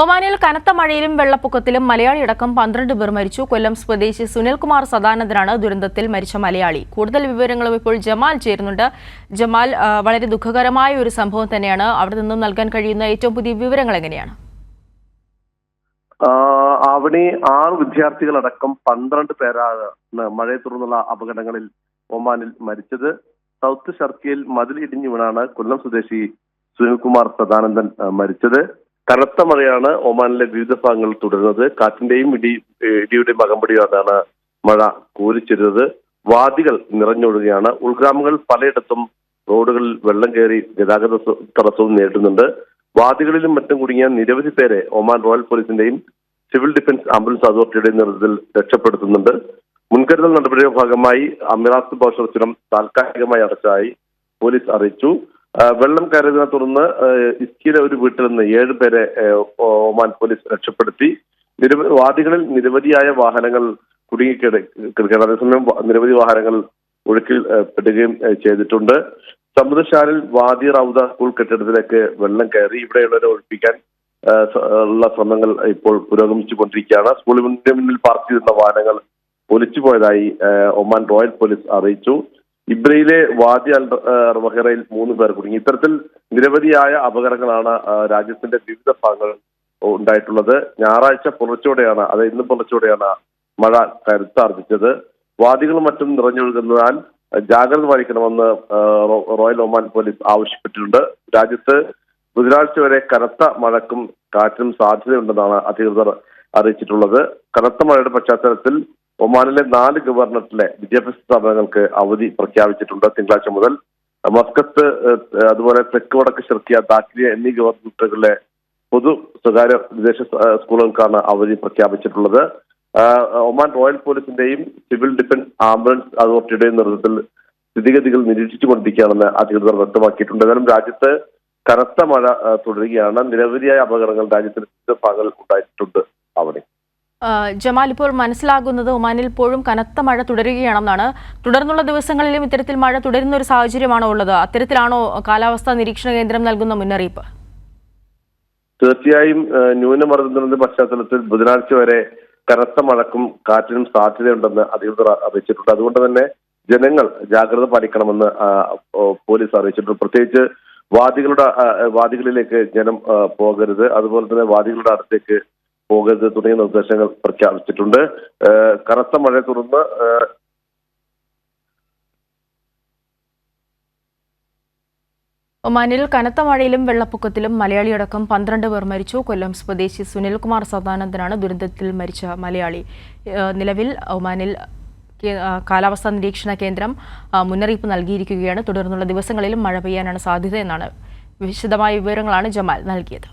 ഒമാനിൽ കനത്ത മഴയിലും വെള്ളപ്പൊക്കത്തിലും മലയാളിയടക്കം 12 പേർ മരിച്ചു. കൊല്ലം സ്വദേശി സുനിൽകുമാർ സദാനന്ദനാണ് ദുരന്തത്തിൽ മരിച്ച മലയാളി. കൂടുതൽ വിവരങ്ങളും ഇപ്പോൾ ജമാൽ ചേരുന്നുണ്ട്. ജമാൽ, വളരെ ദുഃഖകരമായ ഒരു സംഭവം തന്നെയാണ്. അവിടെ നിന്നും നൽകാൻ കഴിയുന്ന ഏറ്റവും പുതിയ വിവരങ്ങൾ എങ്ങനെയാണ്? അവിടെ 6 വിദ്യാർത്ഥികളടക്കം 12 പേരാണ് മഴയെ തുടർന്നുള്ള അപകടങ്ങളിൽ ഒമാനിൽ മരിച്ചത്. സൗത്ത് ഷർക്കിയിൽ മതിൽ ഇടിഞ്ഞു വീണാണ് കൊല്ലം സ്വദേശി സുനിൽകുമാർ സദാനന്ദൻ മരിച്ചത്. കനത്ത മഴയാണ് ഒമാനിലെ വിവിധ ഭാഗങ്ങളിൽ തുടരുന്നത്. കാറ്റിന്റെയും ഇടിയുടെയും അകമ്പടിയോടാണ് മഴ കോരിച്ചിരുന്നത്. വാദികൾ നിറഞ്ഞൊഴുകയാണ്. ഉൾഗ്രാമങ്ങളിൽ പലയിടത്തും റോഡുകളിൽ വെള്ളം കയറി ഗതാഗത തടസ്സവും നേരിടുന്നുണ്ട്. വാദികളിലും മറ്റും കുടുങ്ങിയ നിരവധി പേരെ ഒമാൻ റോയൽ പോലീസിന്റെയും സിവിൽ ഡിഫൻസ് ആംബുലൻസ് അതോറിറ്റിയുടെയും നേതൃത്വത്തിൽ രക്ഷപ്പെടുത്തുന്നുണ്ട്. മുൻകരുതൽ നടപടിയുടെ ഭാഗമായി അമിറാത്ത് ഭാഷ ചുരം താൽക്കാലികമായി അടച്ചതായി പോലീസ് അറിയിച്ചു. വെള്ളം കയറിയതിനെ തുടർന്ന് ഇസ്കിയിലെ ഒരു വീട്ടിൽ നിന്ന് 7 പേരെ ഒമാൻ പോലീസ് രക്ഷപ്പെടുത്തി. വാദികളിൽ നിരവധിയായ വാഹനങ്ങൾ കുടുങ്ങിക്കിടക്കുകയാണ്. അതേസമയം നിരവധി വാഹനങ്ങൾ ഒഴുക്കിൽ പെടുകയും ചെയ്തിട്ടുണ്ട്. സമുദ്രശാലിൽ വാദി റൗദ സ്കൂൾ കെട്ടിടത്തിലേക്ക് വെള്ളം കയറി. ഇവിടെയുള്ളവരെ ഒഴിപ്പിക്കാൻ ഉള്ള ശ്രമങ്ങൾ ഇപ്പോൾ പുരോഗമിച്ചു കൊണ്ടിരിക്കുകയാണ്. സ്കൂളിന് മുന്നിൽ പാർക്ക് ചെയ്തിരുന്ന വാഹനങ്ങൾ ഒലിച്ചു പോയതായി ഒമാൻ റോയൽ പോലീസ് അറിയിച്ചു. ഇബ്രയിലെ വാദി അൽ റവഹറയിൽ 3 പേർ കുടുങ്ങി. ഇത്തരത്തിൽ നിരവധിയായ അപകടങ്ങളാണ് രാജ്യത്തിന്റെ വിവിധ ഭാഗങ്ങളിൽ ഉണ്ടായിട്ടുള്ളത്. ഞായറാഴ്ച പുലർച്ചോടെയാണ്, ഇന്ന് പുലർച്ചോടെയാണ് മഴ കരുത്താർജിച്ചത്. വാദികളും മറ്റും നിറഞ്ഞൊഴുകുന്നതിനാൽ ജാഗ്രത പാലിക്കണമെന്ന് റോയൽ ഒമാൻ പോലീസ് ആവശ്യപ്പെട്ടിട്ടുണ്ട്. രാജ്യത്ത് ബുധനാഴ്ച വരെ കനത്ത മഴക്കും കാറ്റിനും സാധ്യതയുണ്ടെന്നാണ് അധികൃതർ അറിയിച്ചിട്ടുള്ളത്. കനത്ത മഴയുടെ പശ്ചാത്തലത്തിൽ ഒമാനിലെ 4 ഗവർണറേറ്റിലെ വിദ്യാഭ്യാസ സ്ഥാപനങ്ങൾക്ക് അവധി പ്രഖ്യാപിച്ചിട്ടുണ്ട്. തിങ്കളാഴ്ച മുതൽ മസ്കത്ത്, അതുപോലെ തെക്ക് വടക്ക് ഷർക്കിയ, ദാഖിലിയ എന്നീ ഗവർണറേറ്റുകളിലെ പൊതു സ്വകാര്യ വിദേശ സ്കൂളുകൾക്കാണ് അവധി പ്രഖ്യാപിച്ചിട്ടുള്ളത്. ഒമാൻ റോയൽ പോലീസിന്റെയും സിവിൽ ഡിഫൻസ് ആംബുലൻസ് അതോറിറ്റിയുടെയും നേതൃത്വത്തിൽ സ്ഥിതിഗതികൾ നിരീക്ഷിച്ചുകൊണ്ടിരിക്കുകയാണെന്ന് അധികൃതർ വ്യക്തമാക്കിയിട്ടുണ്ട്. എന്നാലും രാജ്യത്ത് കനത്ത മഴ തുടരുകയാണ്. നിരവധിയായ അപകടങ്ങൾ രാജ്യത്തിന്റെ വിവിധ ഭാഗങ്ങളിൽ ഉണ്ടായിട്ടുണ്ട്. അവിടെ ജമാൽ, ഇപ്പോൾ മനസ്സിലാകുന്നത് ഒമാനിൽ ഇപ്പോഴും കനത്ത മഴ തുടരുകയാണെന്നാണ്. തുടർന്നുള്ള ദിവസങ്ങളിലും ഇത്തരത്തിൽ മഴ തുടരുന്ന ഒരു സാഹചര്യമാണോ ഉള്ളത്? അത്തരത്തിലാണോ കാലാവസ്ഥാ നിരീക്ഷണ കേന്ദ്രം നൽകുന്ന മുന്നറിയിപ്പ്? തീർച്ചയായും ന്യൂനമർദ്ദത്തിന്റെ പശ്ചാത്തലത്തിൽ ബുധനാഴ്ച വരെ കനത്ത മഴക്കും കാറ്റിനും സാധ്യതയുണ്ടെന്ന് അധികൃതർ അറിയിച്ചിട്ടുണ്ട്. അതുകൊണ്ട് തന്നെ ജനങ്ങൾ ജാഗ്രത പാലിക്കണമെന്ന് പോലീസ് അറിയിച്ചിട്ടുണ്ട്. പ്രത്യേകിച്ച് വാദികളിലേക്ക് ജനം പോകരുത്, അതുപോലെ തന്നെ വാദികളുടെ അടുത്തേക്ക് പോകരുത് തുടങ്ങിയ നിർദ്ദേശങ്ങൾ പ്രഖ്യാപിച്ചിട്ടുണ്ട്. കനത്ത മഴയെ തുടർന്ന് ഒമാനിൽ കനത്ത മഴയിലും വെള്ളപ്പൊക്കത്തിലും മലയാളിയടക്കം 12 പേർ മരിച്ചു. കൊല്ലം സ്വദേശി സുനിൽകുമാർ സദാനന്ദനാണ് ദുരന്തത്തിൽ മരിച്ച മലയാളി. നിലവിൽ ഒമാനിൽ കാലാവസ്ഥാ നിരീക്ഷണ കേന്ദ്രം മുന്നറിയിപ്പ് നൽകിയിരിക്കുകയാണ്. തുടർന്നുള്ള ദിവസങ്ങളിലും മഴ പെയ്യാനാണ് സാധ്യതയെന്നാണ്. വിശദമായ വിവരങ്ങളാണ് ജമാൽ നൽകിയത്.